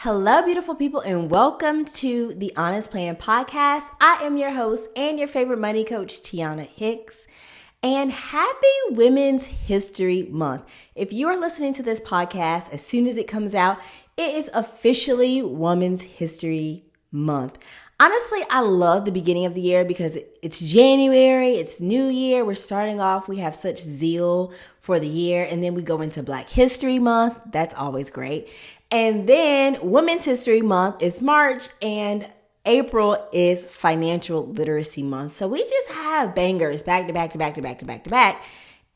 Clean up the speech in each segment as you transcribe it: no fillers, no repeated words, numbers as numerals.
Hello, beautiful people, and welcome to the Honest Plan Podcast. I am your host and your favorite money coach, Tiana Hicks. And happy Women's History Month. If you are listening to this podcast as soon as it comes out, it is officially Women's History Month. Honestly, I love the beginning of the year because it's January, it's New Year, we're starting off, we have such zeal for the year, and then we go into Black History Month. That's always great. And then Women's History Month is March, and April is Financial Literacy Month. So we just have bangers back to back to back to back to back to back.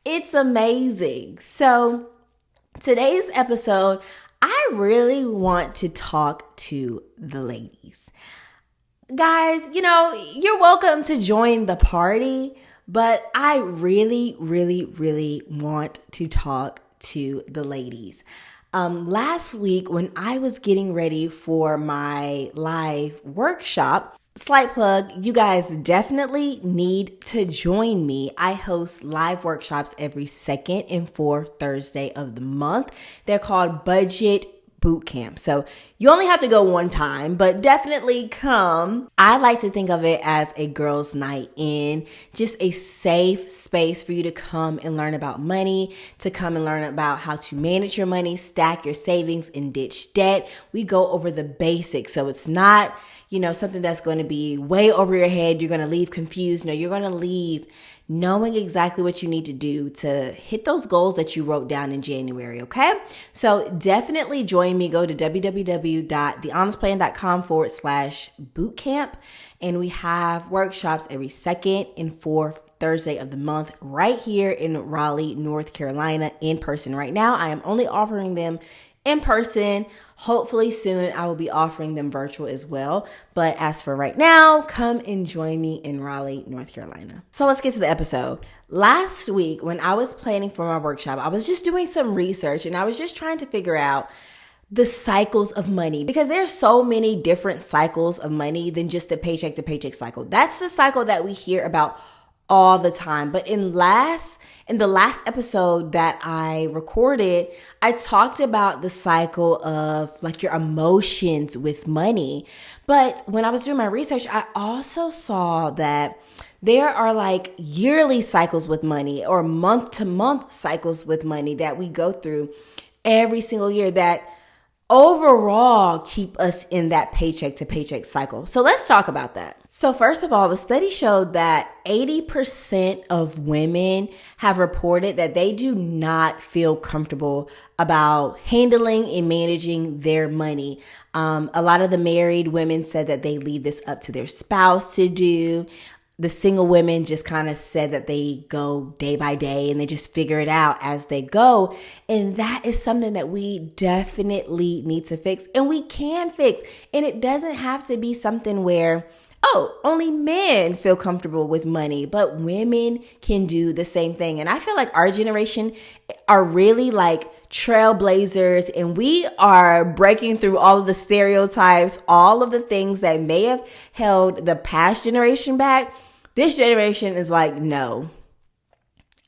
It's amazing. So today's episode, I really want to talk to the ladies. Guys, you're welcome to join the party, but I really, really, really want to talk to the ladies. Last week when I was getting ready for my live workshop, slight plug, you guys definitely need to join me. I host live workshops every second and fourth Thursday of the month. They're called Budget Boot Camp. So you only have to go one time, but definitely come. I like to think of it as a girls' night in, just a safe space for you to come and learn about money, to come and learn about how to manage your money, stack your savings, and ditch debt. We go over the basics. So it's not, something that's going to be way over your head. You're going to leave confused. No, you're going to leave knowing exactly what you need to do to hit those goals that you wrote down in January, okay? So definitely join me. Go to www.thehonestplan.com/bootcamp. And we have workshops every second and fourth Thursday of the month right here in Raleigh, North Carolina, in person. Right now, I am only offering them in person. Hopefully soon I will be offering them virtual as well. But as for right now, come and join me in Raleigh, North Carolina. So let's get to the episode. Last week when I was planning for my workshop, I was just doing some research and I was just trying to figure out the cycles of money, because there's so many different cycles of money than just the paycheck to paycheck cycle. That's the cycle that we hear about all the time. But in the last episode that I recorded, I talked about the cycle of like your emotions with money. But when I was doing my research, I also saw that there are like yearly cycles with money or month to month cycles with money that we go through every single year that overall keep us in that paycheck to paycheck cycle. So let's talk about that. So first of all, the study showed that 80% of women have reported that they do not feel comfortable about handling and managing their money. A lot of the married women said that they leave this up to their spouse to do. The single women just kind of said that they go day by day and they just figure it out as they go. And that is something that we definitely need to fix, and we can fix. And it doesn't have to be something where, only men feel comfortable with money, but women can do the same thing. And I feel like our generation are really like trailblazers, and we are breaking through all of the stereotypes, all of the things that may have held the past generation back. This generation is like, no,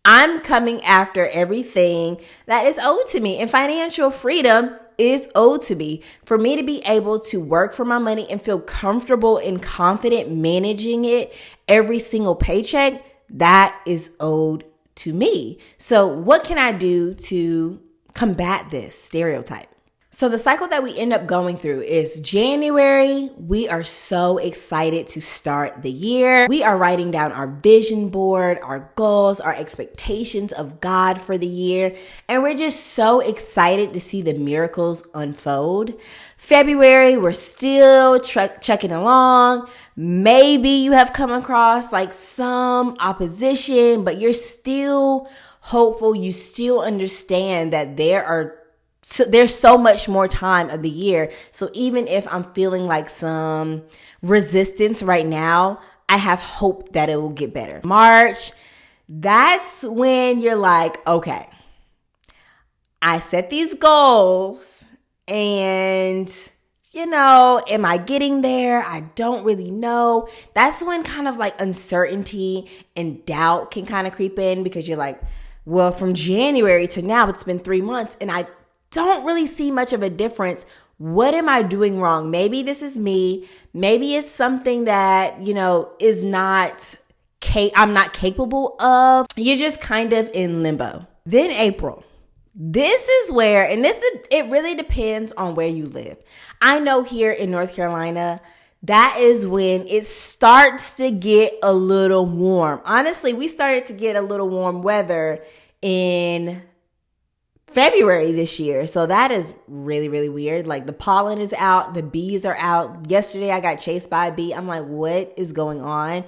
I'm coming after everything that is owed to me, and financial freedom is owed to me. For me to be able to work for my money and feel comfortable and confident managing it every single paycheck, that is owed to me. So what can I do to combat this stereotype? So the cycle that we end up going through is January. We are so excited to start the year. We are writing down our vision board, our goals, our expectations of God for the year. And we're just so excited to see the miracles unfold. February, we're still chucking along. Maybe you have come across like some opposition, but you're still hopeful. You still understand that there's so much more time of the year. So even if I'm feeling like some resistance right now, I have hope that it will get better. March, that's when you're like, okay, I set these goals and, am I getting there? I don't really know. That's when kind of like uncertainty and doubt can kind of creep in, because you're like, well, from January to now, it's been 3 months and I don't really see much of a difference. what am I doing wrong? Maybe this is me. Maybe it's something that, is not, I'm not capable of. You're just kind of in limbo. Then April. This is where, it really depends on where you live. I know here in North Carolina, that is when it starts to get a little warm. Honestly, we started to get a little warm weather in February this year. So that is really, really weird. Like the pollen is out, the bees are out. Yesterday I got chased by a bee. I'm like, what is going on?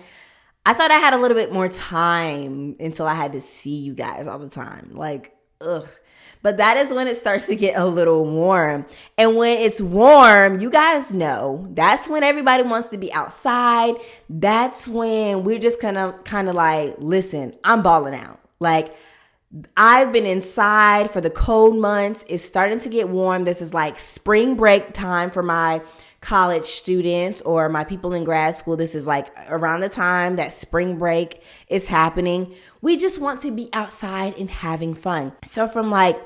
I thought I had a little bit more time until I had to see you guys all the time. Like, ugh. But that is when it starts to get a little warm. And when it's warm, you guys know, that's when everybody wants to be outside. That's when we're just kind of like, listen, I'm balling out. Like, I've been inside for the cold months. It's starting to get warm. This is like spring break time for my college students or my people in grad school. This is like around the time that spring break is happening. We just want to be outside and having fun. So from like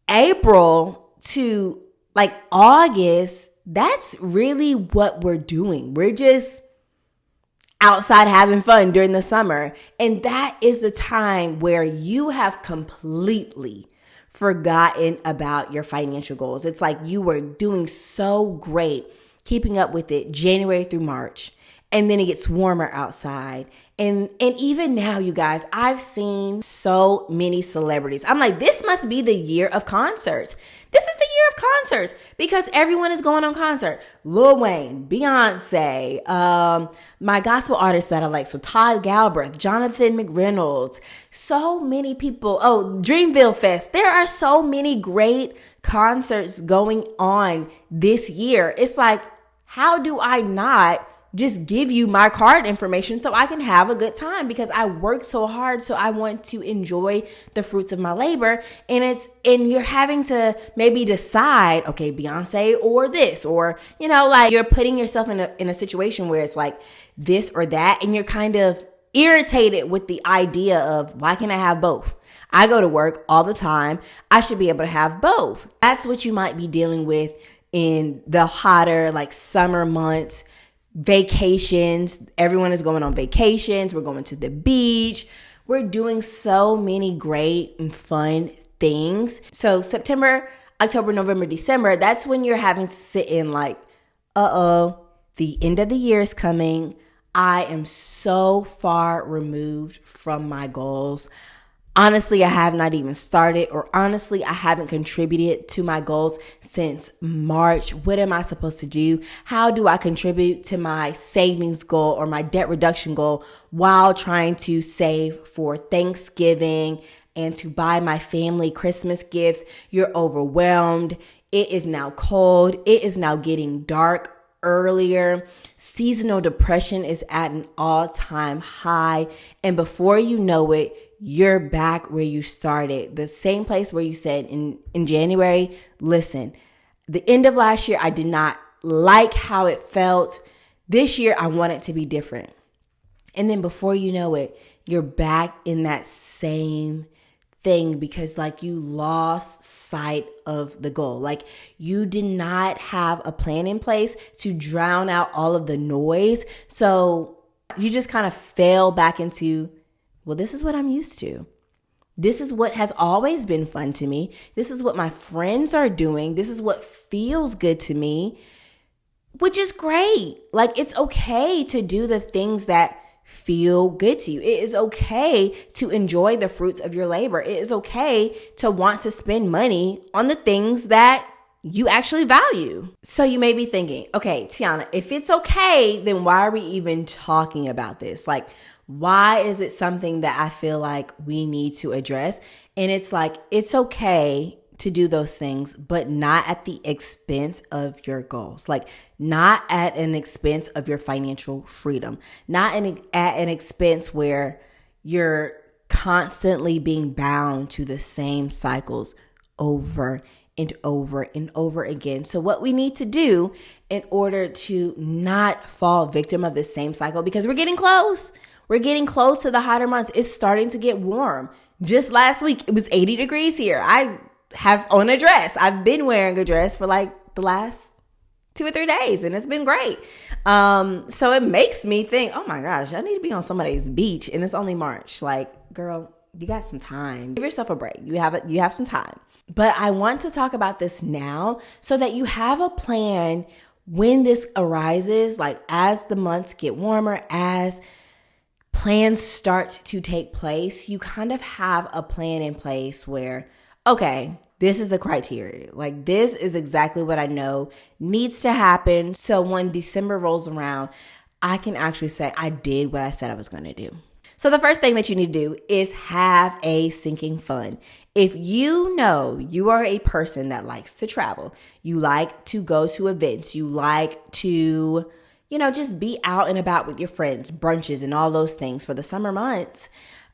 April to like August, that's really what we're doing. We're just outside having fun during the summer. And that is the time where you have completely forgotten about your financial goals. It's like you were doing so great keeping up with it January through March. And then it gets warmer outside. And even now, you guys, I've seen so many celebrities. I'm like, this must be the year of concerts. This is the year of concerts because everyone is going on concert. Lil Wayne, Beyonce, my gospel artists that I like. So Todd Galbraith, Jonathan McReynolds, so many people. Oh, Dreamville Fest. There are so many great concerts going on this year. It's like, how do I not just give you my card information so I can have a good time? Because I work so hard, so I want to enjoy the fruits of my labor. And you're having to maybe decide, okay, Beyonce or this, or, like you're putting yourself in a situation where it's like this or that. And you're kind of irritated with the idea of, why can't I have both? I go to work all the time. I should be able to have both. That's what you might be dealing with in the hotter, like summer months. Vacations. Everyone is going on vacations. We're going to the beach. We're doing so many great and fun things. So September, October, November, December, that's when you're having to sit in like, the end of the year is coming. I am so far removed from my goals. Honestly, I have not even started, or honestly, I haven't contributed to my goals since March. What am I supposed to do? How do I contribute to my savings goal or my debt reduction goal while trying to save for Thanksgiving and to buy my family Christmas gifts? You're overwhelmed. It is now cold. It is now getting dark earlier. Seasonal depression is at an all-time high. And before you know it, you're back where you started. The same place where you said in January, listen, the end of last year, I did not like how it felt. This year, I want it to be different. And then before you know it, you're back in that same thing because like you lost sight of the goal. Like you did not have a plan in place to drown out all of the noise. So you just kind of fell back into, well, this is what I'm used to. This is what has always been fun to me. This is what my friends are doing. This is what feels good to me, which is great. Like it's okay to do the things that feel good to you. It is okay to enjoy the fruits of your labor. It is okay to want to spend money on the things that you actually value. So you may be thinking, okay, Tiana, if it's okay, then why are we even talking about this? Like, why is it something that I feel like we need to address? And it's like, it's okay to do those things, but not at the expense of your goals. Like not at an expense of your financial freedom, not at an expense where you're constantly being bound to the same cycles over and over and over again. So what we need to do in order to not fall victim of the same cycle, because we're getting close to the hotter months. It's starting to get warm. Just last week, it was 80 degrees here. I have on a dress. I've been wearing a dress for like the last 2 or 3 days, and it's been great. So it makes me think, oh my gosh, I need to be on somebody's beach, and it's only March. Like, girl, you got some time. Give yourself a break. You have some time. But I want to talk about this now so that you have a plan when this arises, like as the months get warmer, as plans start to take place, you kind of have a plan in place where, okay, this is the criteria. Like, this is exactly what I know needs to happen. So when December rolls around, I can actually say I did what I said I was going to do. So the first thing that you need to do is have a sinking fund. If you know you are a person that likes to travel, you like to go to events, you like to, just be out and about with your friends, brunches and all those things for the summer months,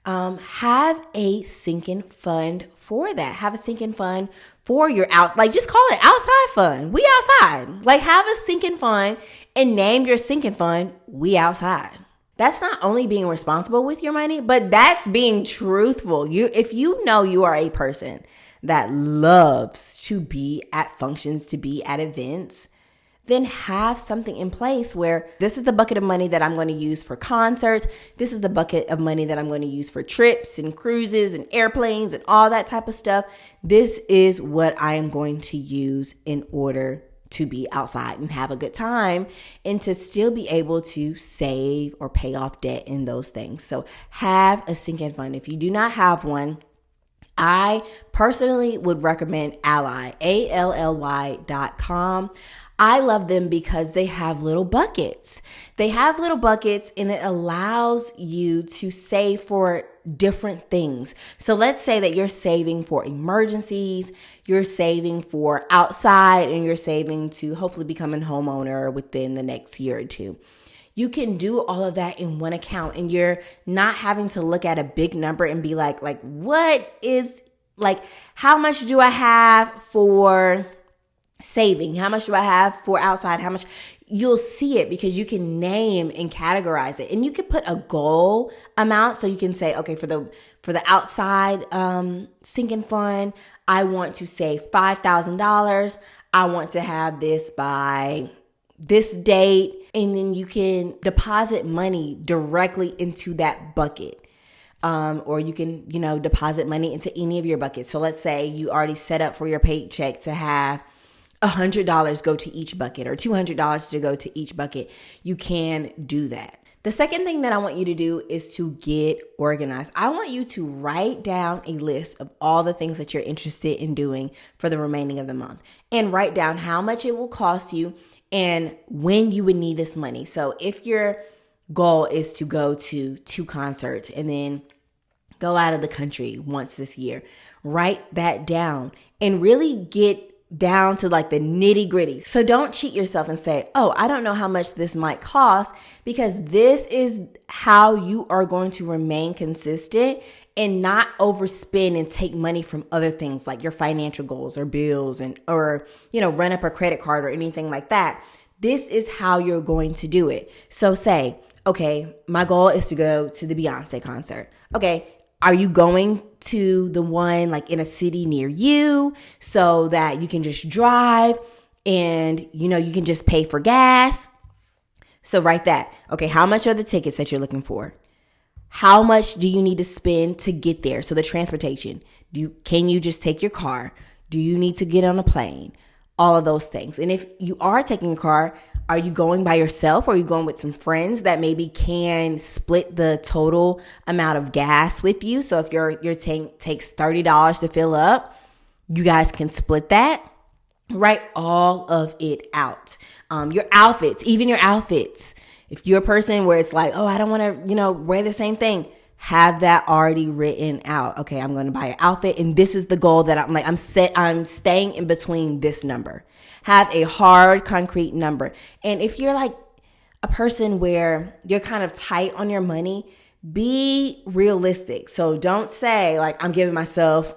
have a sinking fund for that. Have a sinking fund for your just call it outside fund. We outside. Like, have a sinking fund and name your sinking fund We Outside. That's not only being responsible with your money, but that's being truthful. If you know you are a person that loves to be at functions, to be at events, then have something in place where this is the bucket of money that I'm going to use for concerts. This is the bucket of money that I'm going to use for trips and cruises and airplanes and all that type of stuff. This is what I am going to use in order to be outside and have a good time and to still be able to save or pay off debt and those things. So have a sinking fund. If you do not have one, I personally would recommend Ally, ALLY.com. I love them because they have little buckets. They have little buckets and it allows you to save for different things. So let's say that you're saving for emergencies, you're saving for outside, and you're saving to hopefully become a homeowner within the next year or two. You can do all of that in one account and you're not having to look at a big number and be like, how much do I have for saving? How much do I have for outside? How much? You'll see it because you can name and categorize it, and you can put a goal amount. So you can say, okay, for the outside sinking fund, I want to save $5,000. I want to have this by this date, and then you can deposit money directly into that bucket. Or you can, deposit money into any of your buckets. So let's say you already set up for your paycheck to have $100 go to each bucket or $200 to go to each bucket. You can do that. The second thing that I want you to do is to get organized. I want you to write down a list of all the things that you're interested in doing for the remaining of the month and write down how much it will cost you and when you would need this money. So if your goal is to go to 2 concerts and then go out of the country once this year, write that down and really get down to like the nitty gritty. So don't cheat yourself and say, oh, I don't know how much this might cost, because this is how you are going to remain consistent and not overspend and take money from other things like your financial goals or bills or run up a credit card or anything like that. This is how you're going to do it. So say, okay, my goal is to go to the Beyonce concert. Okay, are you going to the one like in a city near you so that you can just drive and you can just pay for gas? So write that. Okay, how much are the tickets that you're looking for? How much do you need to spend to get there? So the transportation. Can you just take your car? Do you need to get on a plane? All of those things. And if you are taking a car, are you going by yourself or are you going with some friends that maybe can split the total amount of gas with you? So if your tank takes $30 to fill up, you guys can split that. Write all of it out. Your outfits, even your outfits. If you're a person where it's like, oh, I don't want to, wear the same thing, have that already written out. Okay, I'm going to buy an outfit and this is the goal that I'm staying in between this number. Have a hard, concrete number. And if you're like a person where you're kind of tight on your money, be realistic. So don't say like, I'm giving myself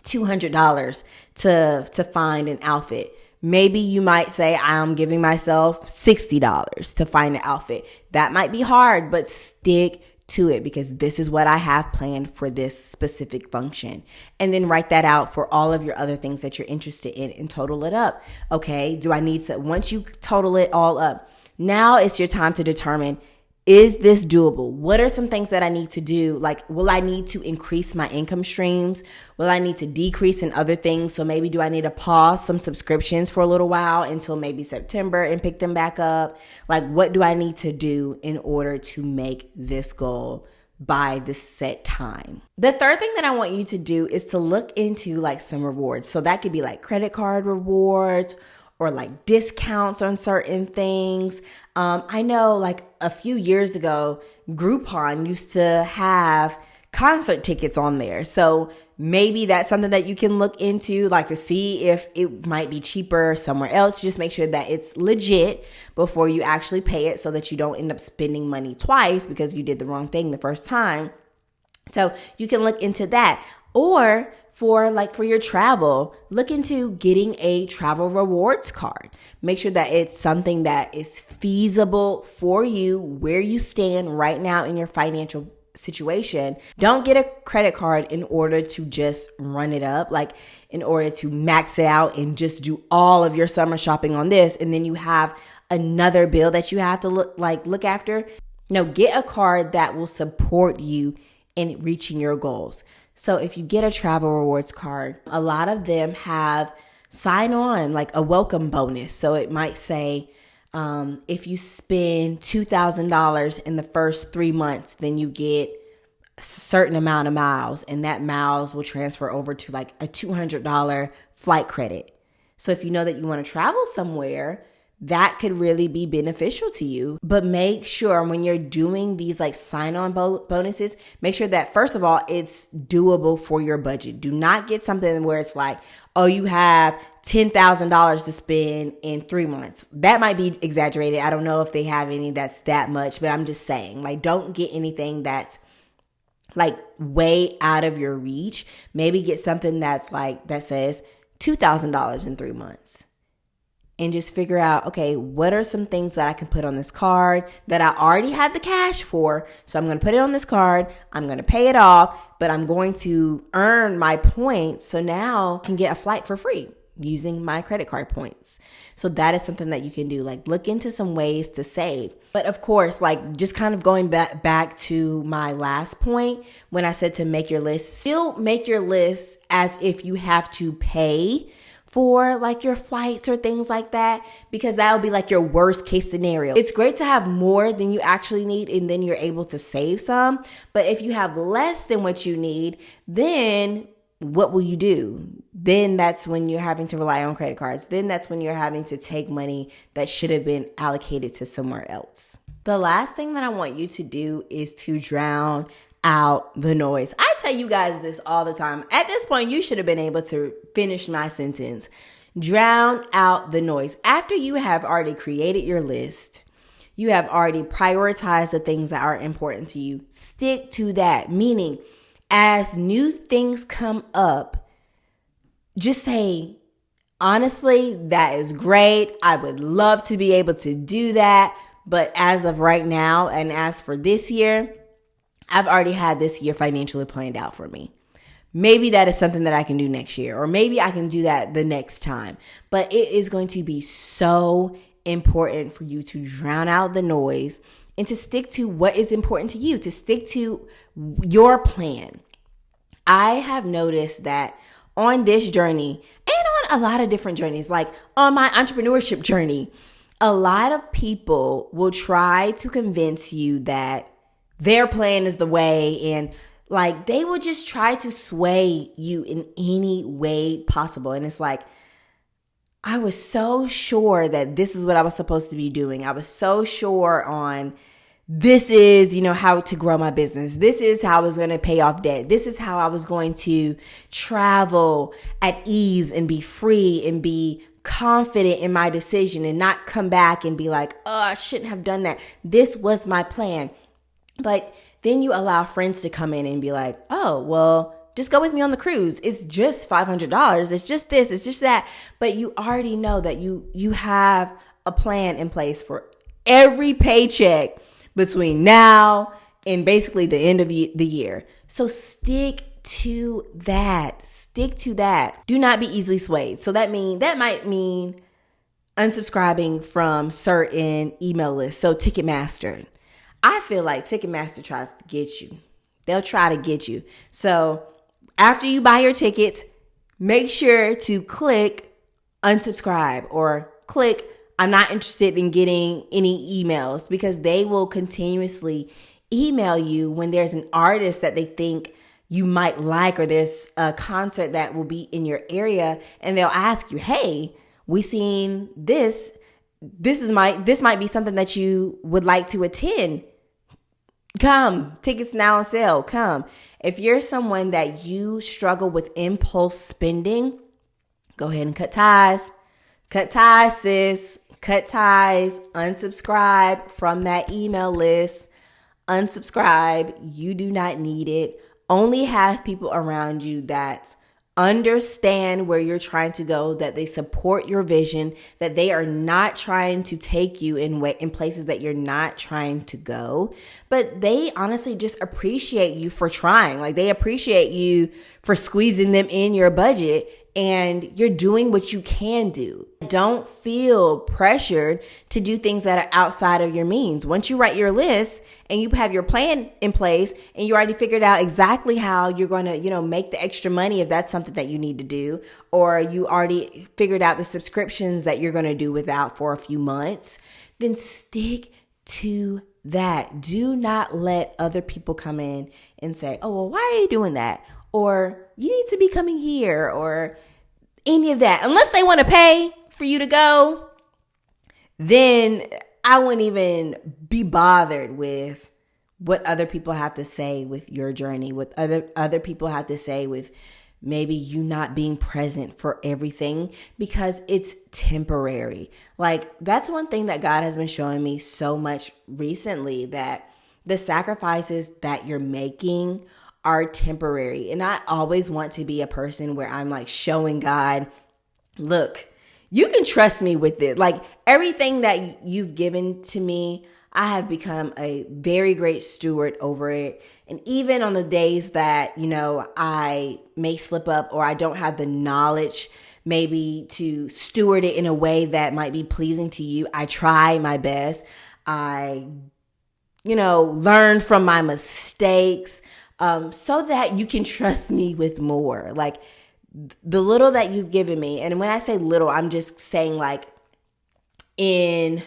$200 to find an outfit. Maybe you might say, I'm giving myself $60 to find an outfit. That might be hard, but stick to it because this is what I have planned for this specific function. And then write that out for all of your other things that you're interested in and total it up. Okay, do I need to, once you total it all up, now it's your time to determine, is this doable? What are some things that I need to do? Like, will I need to increase my income streams? Will I need to decrease in other things? So maybe do I need to pause some subscriptions for a little while until maybe September and pick them back up? Like, what do I need to do in order to make this goal by the set time? The third thing that I want you to do is to look into like some rewards. So that could be like credit card rewards or like discounts on certain things. I know like a few years ago, Groupon used to have concert tickets on there. So maybe that's something that you can look into, like to see if it might be cheaper somewhere else. Just make sure that it's legit before you actually pay it so that you don't end up spending money twice because you did the wrong thing the first time. So you can look into that. Or for your travel, look into getting a travel rewards card. Make sure that it's something that is feasible for you, where you stand right now in your financial situation. Don't get a credit card in order to just run it up, like in order to max it out and just do all of your summer shopping on this. And then you have another bill that you have to look after. No, get a card that will support you in reaching your goals. So if you get a travel rewards card, a lot of them have sign on like a welcome bonus. So it might say, if you spend $2,000 in the first 3 months, then you get a certain amount of miles, and that miles will transfer over to like a $200 flight credit. So if you know that you want to travel somewhere, that could really be beneficial to you. But make sure when you're doing these like sign-on bonuses, make sure that first of all, it's doable for your budget. Do not get something where it's like, oh, you have $10,000 to spend in 3 months. That might be exaggerated. I don't know if they have any that's that much, but I'm just saying, like, don't get anything that's like way out of your reach. Maybe get something that's like, that says $2,000 in 3 months. And just figure out, okay, what are some things that I can put on this card that I already have the cash for? So I'm going to put it on this card. I'm going to pay it off, but I'm going to earn my points. So now I can get a flight for free using my credit card points. So that is something that you can do. Like, look into some ways to save. But of course, like, just kind of going back to my last point when I said to make your list, still make your list as if you have to pay for like your flights or things like that, because that'll be like your worst case scenario. It's great to have more than you actually need and then you're able to save some. But if you have less than what you need, then what will you do? Then that's when you're having to rely on credit cards. Then that's when you're having to take money that should have been allocated to somewhere else. The last thing that I want you to do is to drown out the noise. I tell you guys this all the time. At this point, you should have been able to finish my sentence. Drown out the noise. After you have already created your list, you have already prioritized the things that are important to you. Stick to that. Meaning, as new things come up, just say, honestly, that is great. I would love to be able to do that. But as of right now, and as for this year, I've already had this year financially planned out for me. Maybe that is something that I can do next year, or maybe I can do that the next time. But it is going to be so important for you to drown out the noise and to stick to what is important to you, to stick to your plan. I have noticed that on this journey and on a lot of different journeys, like on my entrepreneurship journey, a lot of people will try to convince you that their plan is the way, and like they will just try to sway you in any way possible. And it's like, I was so sure that this is what I was supposed to be doing. I was so sure on this is, how to grow my business. This is how I was going to pay off debt. This is how I was going to travel at ease and be free and be confident in my decision and not come back and be like, oh, I shouldn't have done that. This was my plan. But then you allow friends to come in and be like, oh, well, just go with me on the cruise. It's just $500. It's just this. It's just that. But you already know that you have a plan in place for every paycheck between now in basically the end of the year. So stick to that. Stick to that. Do not be easily swayed. So that might mean unsubscribing from certain email lists. So Ticketmaster. I feel like Ticketmaster tries to get you. They'll try to get you. So after you buy your tickets, make sure to click unsubscribe or click I'm not interested in getting any emails, because they will continuously email you when there's an artist that they think you might like, or there's a concert that will be in your area, and they'll ask you, hey, we seen this. This might be something that you would like to attend. Come, tickets now on sale. Come. If you're someone that you struggle with impulse spending, go ahead and cut ties. Cut ties, sis. Cut ties. Unsubscribe from that email list. Unsubscribe. You do not need it. Only have people around you that understand where you're trying to go, that they support your vision, that they are not trying to take you in places that you're not trying to go, but they honestly just appreciate you for trying. Like, they appreciate you for squeezing them in your budget, and you're doing what you can do. Don't feel pressured to do things that are outside of your means. Once you write your list and you have your plan in place and you already figured out exactly how you're going to, make the extra money, if that's something that you need to do, or you already figured out the subscriptions that you're going to do without for a few months, then stick to that. Do not let other people come in and say, oh, well, why are you doing that? Or you need to be coming here, or any of that. Unless they want to pay for you to go, then I wouldn't even be bothered with what other people have to say with your journey, what other people have to say with maybe you not being present for everything, because it's temporary. Like, that's one thing that God has been showing me so much recently, that the sacrifices that you're making are temporary. And I always want to be a person where I'm like showing God, look, you can trust me with it. Like, everything that you've given to me, I have become a very great steward over it. And even on the days that, I may slip up, or I don't have the knowledge maybe to steward it in a way that might be pleasing to you, I try my best. I, learn from my mistakes, so that you can trust me with more. Like, the little that you've given me, and when I say little, I'm just saying like in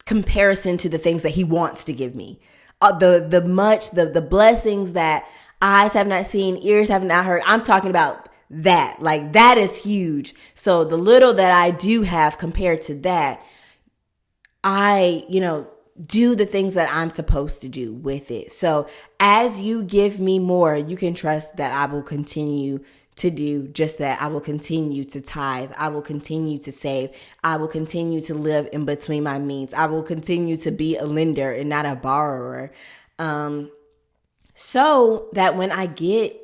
comparison to the things that he wants to give me, the blessings that eyes have not seen, ears have not heard. I'm talking about that. Like, that is huge. So the little that I do have compared to that, I, do the things that I'm supposed to do with it. So as you give me more, you can trust that I will continue to do just that. I will continue to tithe. I will continue to save. I will continue to live in between my means. I will continue to be a lender and not a borrower. So that when I get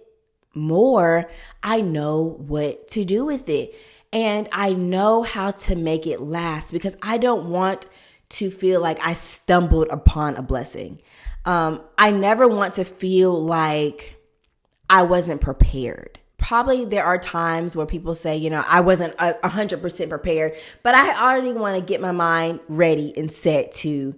more, I know what to do with it. And I know how to make it last, because I don't want to feel like I stumbled upon a blessing. I never want to feel like I wasn't prepared. Probably there are times where people say, I wasn't 100% prepared, but I already want to get my mind ready and set to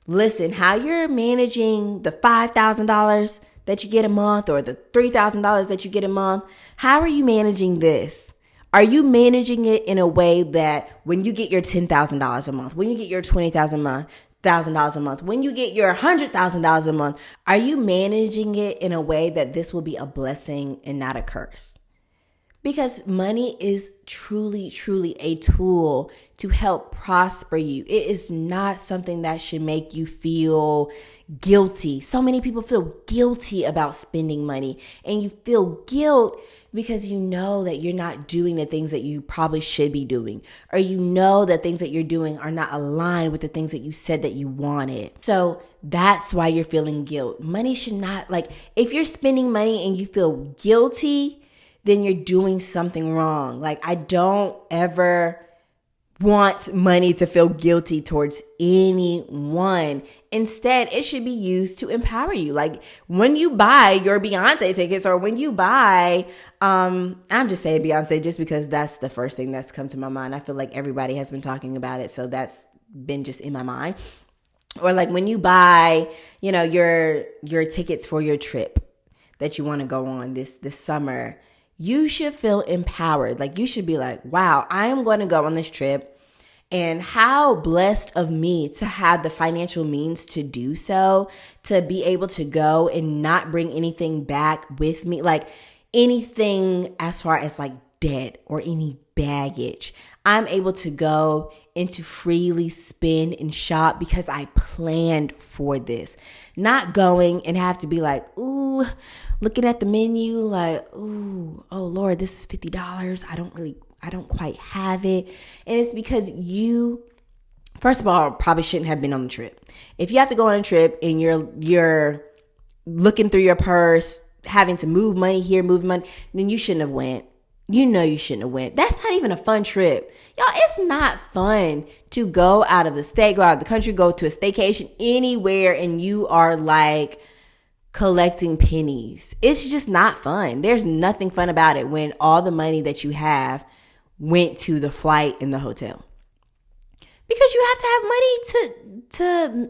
listen, how you're managing the $5,000 that you get a month, or the $3,000 that you get a month. How are you managing this? Are you managing it in a way that when you get your $10,000 a month, when you get your $20,000 a month, when you get your $100,000 a month, are you managing it in a way that this will be a blessing and not a curse? Because money is truly, truly a tool to help prosper you. It is not something that should make you feel guilty. So many people feel guilty about spending money, and you feel guilt because you know that you're not doing the things that you probably should be doing, or you know that things that you're doing are not aligned with the things that you said that you wanted. So that's why you're feeling guilt. Money should not, if you're spending money and you feel guilty, then you're doing something wrong. Like, I don't ever want money to feel guilty towards anyone. Instead, it should be used to empower you. Like when you buy your Beyonce tickets, or when you buy, I'm just saying Beyonce just because that's the first thing that's come to my mind. I feel like everybody has been talking about it, so that's been just in my mind. Or like when you buy, your tickets for your trip that you want to go on this summer, you should feel empowered. Like you should be like, wow, I am going to go on this trip. And how blessed of me to have the financial means to do so, to be able to go and not bring anything back with me, like anything as far as like debt or any baggage. I'm able to go and to freely spend and shop because I planned for this. Not going and have to be like, ooh, looking at the menu like, ooh, oh Lord, this is $50. I don't quite have it. And it's because you, first of all, probably shouldn't have been on the trip. If you have to go on a trip and you're looking through your purse, having to move money here, move money, then you shouldn't have went. You shouldn't have went. That's not even a fun trip. Y'all, it's not fun to go out of the state, go out of the country, go to a staycation anywhere, and you are like collecting pennies. It's just not fun. There's nothing fun about it when all the money that you have went to the flight and the hotel. Because you have to have money to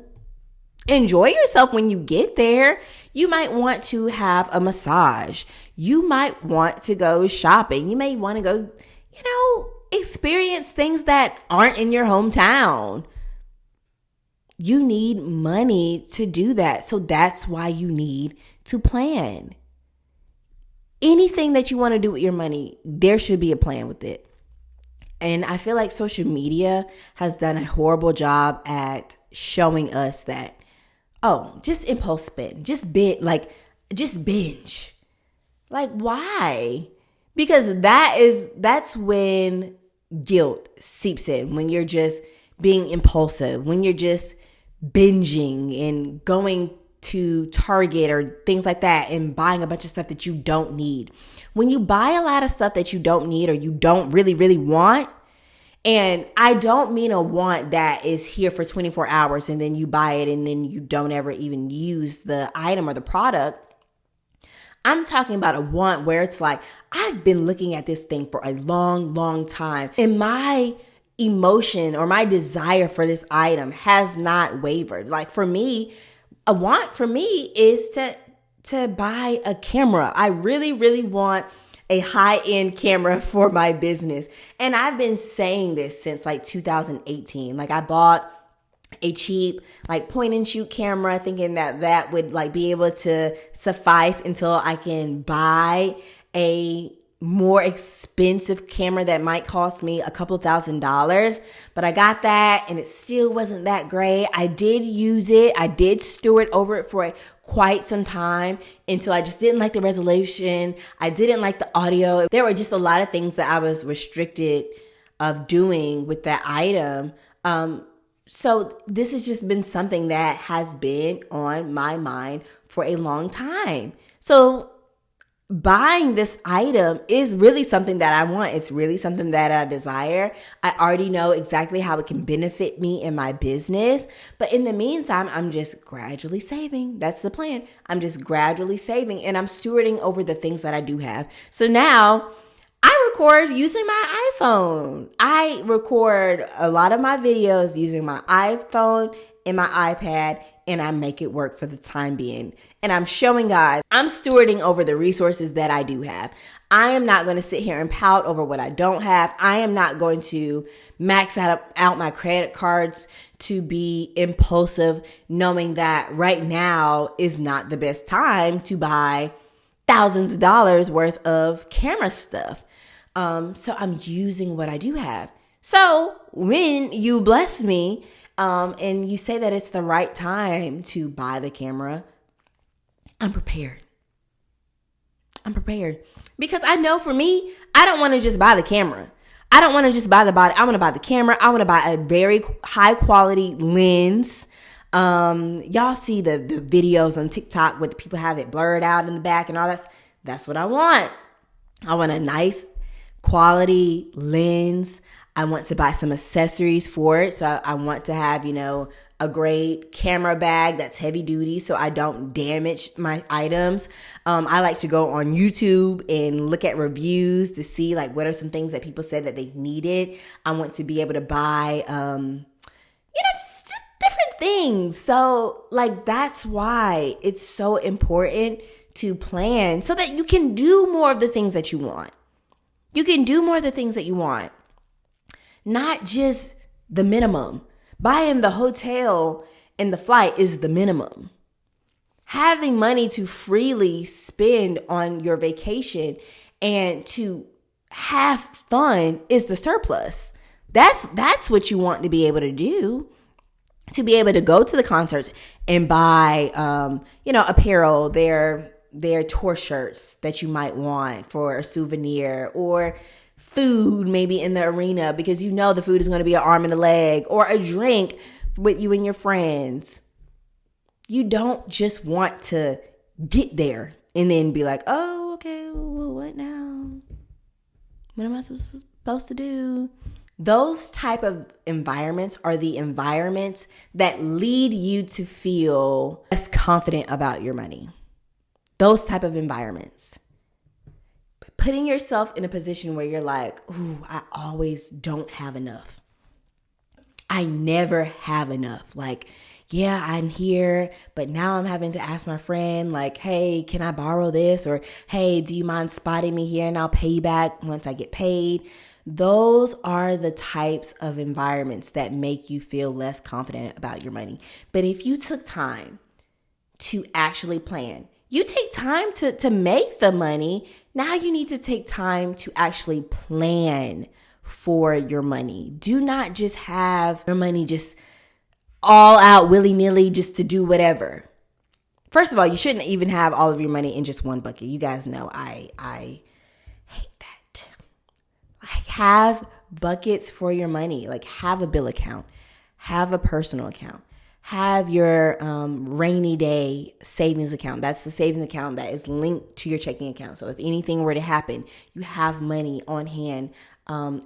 enjoy yourself when you get there. You might want to have a massage. You might want to go shopping. You may want to go, experience things that aren't in your hometown. You need money to do that. So that's why you need to plan. Anything that you want to do with your money, there should be a plan with it. And I feel like social media has done a horrible job at showing us that, oh, just impulse spend, just binge. Like, why? Because that's when guilt seeps in, when you're just being impulsive, when you're just binging and going to Target or things like that and buying a bunch of stuff that you don't need. When you buy a lot of stuff that you don't need or you don't really, really want, and I don't mean a want that is here for 24 hours and then you buy it and then you don't ever even use the item or the product. I'm talking about a want where it's like, I've been looking at this thing for a long, long time, and my emotion or my desire for this item has not wavered. Like for me, a want for me is to buy a camera. I really, really want a high-end camera for my business. And I've been saying this since like 2018. Like I bought a cheap like point and shoot camera thinking that would like be able to suffice until I can buy a more expensive camera that might cost me a couple $1,000s. But I got that and it still wasn't that great. I did use it. I did steward over it for quite some time until I just didn't like the resolution. I didn't like the audio. There were just a lot of things that I was restricted of doing with that item. So this has just been something that has been on my mind for a long time. So buying this item is really something that I want. It's really something that I desire. I already know exactly how it can benefit me in my business. But in the meantime, I'm just gradually saving. That's the plan. I'm just gradually saving and I'm stewarding over the things that I do have. So now I record using my iPhone. I record a lot of my videos using my iPhone and my iPad, and I make it work for the time being. And I'm showing God I'm stewarding over the resources that I do have. I am not going to sit here and pout over what I don't have. I am not going to max out my credit cards to be impulsive, knowing that right now is not the best time to buy thousands of dollars worth of camera stuff. So I'm using what I do have. So when you bless me, and you say that it's the right time to buy the camera, I'm prepared. Because I know for me, I don't want to just buy the camera. I don't want to just buy the body. I want to buy the camera. I want to buy a very high quality lens. Y'all see the videos on TikTok where the people have it blurred out in the back and all that. That's what I want. I want a nice quality lens. I want to buy some accessories for it. So I want to have, a great camera bag that's heavy duty so I don't damage my items. I like to go on YouTube and look at reviews to see like what are some things that people said that they needed. I want to be able to buy, just different things. So like that's why it's so important to plan so that you can do more of the things that you want. You can do more of the things that you want, not just the minimum. Buying the hotel and the flight is the minimum. Having money to freely spend on your vacation and to have fun is the surplus. That's what you want to be able to do. To be able to go to the concerts and buy, apparel, their tour shirts that you might want for a souvenir, or food maybe in the arena because the food is going to be an arm and a leg, or a drink with you and your friends. You don't just want to get there and then be like, oh, okay, well, what now? What am I supposed to do? Those type of environments are the environments that lead you to feel less confident about your money. Those type of environments. Putting yourself in a position where you're like, ooh, I always don't have enough. I never have enough. Like, yeah, I'm here, but now I'm having to ask my friend, like, hey, can I borrow this? Or, hey, do you mind spotting me here and I'll pay you back once I get paid? Those are the types of environments that make you feel less confident about your money. But if you took time to actually plan, you take time to make the money. Now you need to take time to actually plan for your money. Do not just have your money just all out willy-nilly just to do whatever. First of all, you shouldn't even have all of your money in just one bucket. You guys know I hate that. Like, have buckets for your money. Like, have a bill account, have a personal account, have your rainy day savings account. That's the savings account that is linked to your checking account. So if anything were to happen, you have money on hand,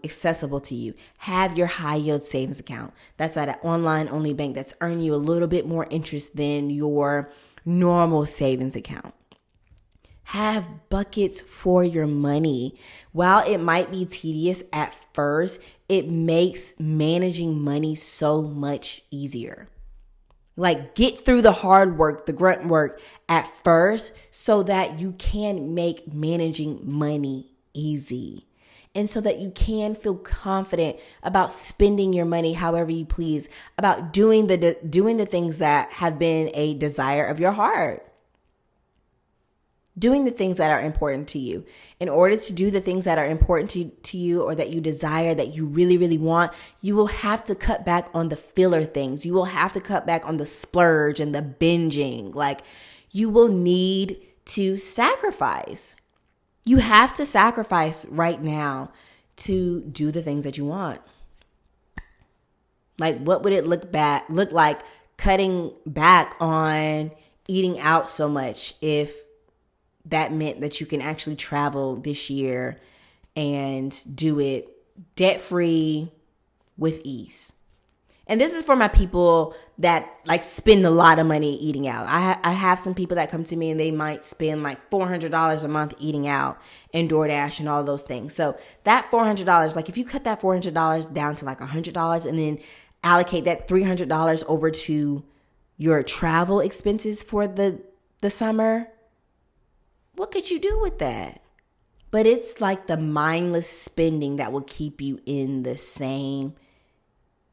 accessible to you. Have your high yield savings account. That's at an online only bank that's earning you a little bit more interest than your normal savings account. Have buckets for your money. While it might be tedious at first, it makes managing money so much easier. Like, get through the hard work, the grunt work at first so that you can make managing money easy. And so that you can feel confident about spending your money however you please, about doing the things that have been a desire of your heart. Doing the things that are important to you. In order to do the things that are important to you or that you desire, that you really, really want, you will have to cut back on the filler things. You will have to cut back on the splurge and the binging. Like, you will need to sacrifice. You have to sacrifice right now to do the things that you want. Like, what would it look like cutting back on eating out so much if that meant that you can actually travel this year and do it debt-free with ease? And this is for my people that like spend a lot of money eating out. I have some people that come to me and they might spend like $400 a month eating out and DoorDash and all those things. So that $400, like if you cut that $400 down to like $100 and then allocate that $300 over to your travel expenses for the summer, what could you do with that? But it's like the mindless spending that will keep you in the same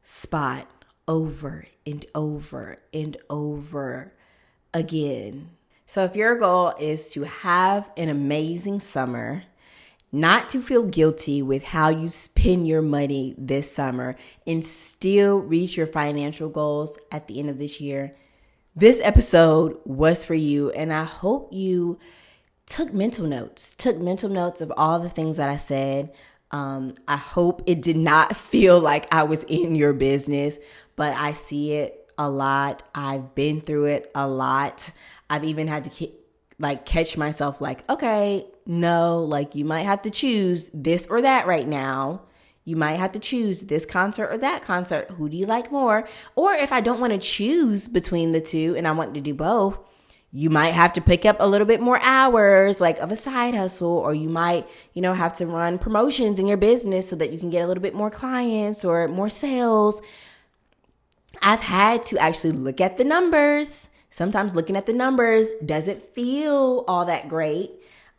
spot over and over and over again. So if your goal is to have an amazing summer, not to feel guilty with how you spend your money this summer and still reach your financial goals at the end of this year, this episode was for you. And I hope you took mental notes of all the things that I said. I hope it did not feel like I was in your business, but I see it a lot. I've been through it a lot. I've even had to catch myself like, okay, no, like you might have to choose this or that right now. You might have to choose this concert or that concert. Who do you like more? Or if I don't want to choose between the two and I want to do both, you might have to pick up a little bit more hours, like of a side hustle, or you might, have to run promotions in your business so that you can get a little bit more clients or more sales. I've had to actually look at the numbers. Sometimes looking at the numbers doesn't feel all that great,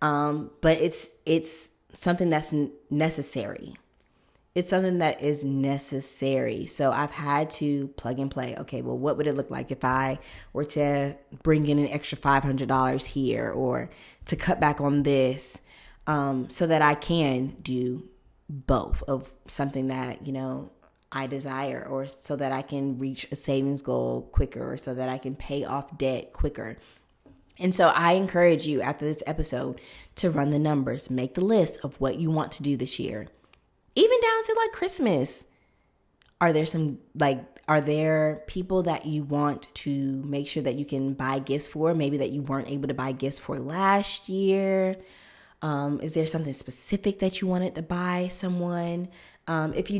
but it's something that's necessary. It's something that is necessary. So I've had to plug and play. Okay, well, what would it look like if I were to bring in an extra $500 here, or to cut back on this, so that I can do both of something that, I desire, or so that I can reach a savings goal quicker, or so that I can pay off debt quicker. And so I encourage you after this episode to run the numbers, make the list of what you want to do this year. Even down to like Christmas. Are there people that you want to make sure that you can buy gifts for? Maybe that you weren't able to buy gifts for last year. Is there something specific that you wanted to buy someone? If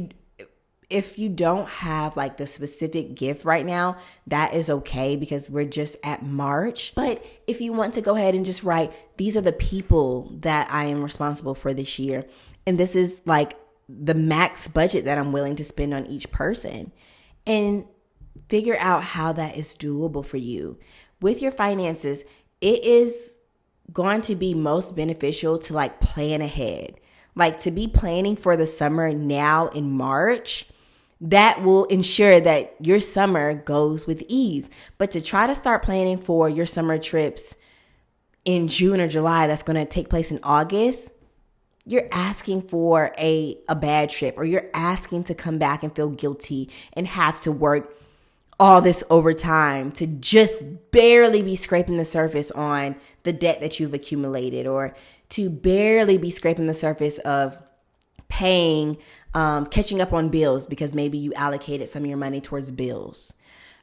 you don't have like the specific gift right now, that is okay, because we're just at March. But if you want to go ahead and just write, these are the people that I am responsible for this year, and this is like the max budget that I'm willing to spend on each person, and figure out how that is doable for you. With your finances, it is going to be most beneficial to like plan ahead, like to be planning for the summer now in March. That will ensure that your summer goes with ease. But to try to start planning for your summer trips in June or July, that's going to take place in August, you're asking for a bad trip, or you're asking to come back and feel guilty and have to work all this overtime to just barely be scraping the surface on the debt that you've accumulated, or to barely be scraping the surface of paying, catching up on bills because maybe you allocated some of your money towards bills.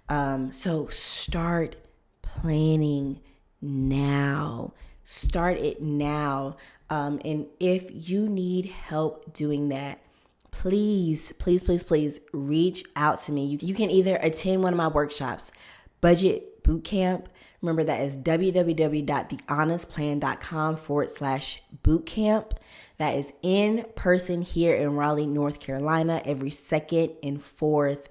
So start planning now. Start it now. And if you need help doing that, please reach out to me. You can either attend one of my workshops, Budget Bootcamp. Remember, that is www.thehonestplan.com/bootcamp. That is in person here in Raleigh, North Carolina, every second and fourth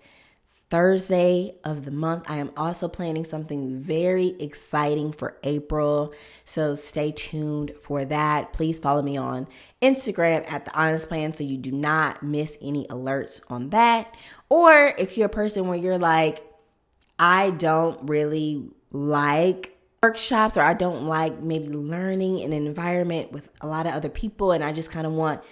Thursday of the month. I am also planning something very exciting for April, so stay tuned for that. Please follow me on Instagram at The Honest Plan so you do not miss any alerts on that. Or if you're a person where you're like, I don't really like workshops, or I don't like maybe learning in an environment with a lot of other people, and I just kind of want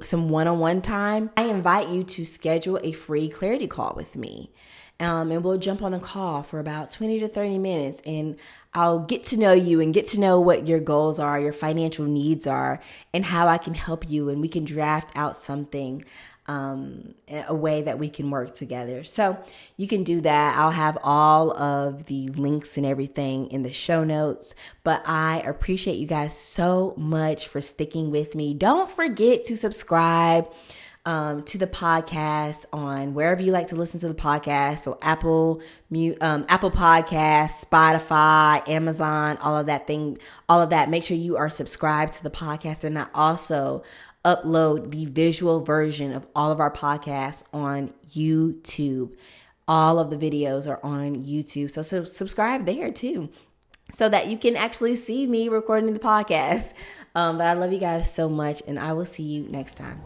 some one-on-one time, I invite you to schedule a free clarity call with me. And we'll jump on a call for about 20 to 30 minutes, and I'll get to know you and get to know what your goals are, your financial needs are, and how I can help you. And we can draft out something, a way that we can work together. So you can do that. I'll have all of the links and everything in the show notes. But I appreciate you guys so much for sticking with me. Don't forget to subscribe to the podcast on wherever you like to listen to the podcast. So Apple Podcasts, Spotify, Amazon, all of that. Make sure you are subscribed to the podcast. And I also upload the visual version of all of our podcasts on YouTube. All of the videos are on YouTube. So subscribe there too, so that you can actually see me recording the podcast. But I love you guys so much, and I will see you next time.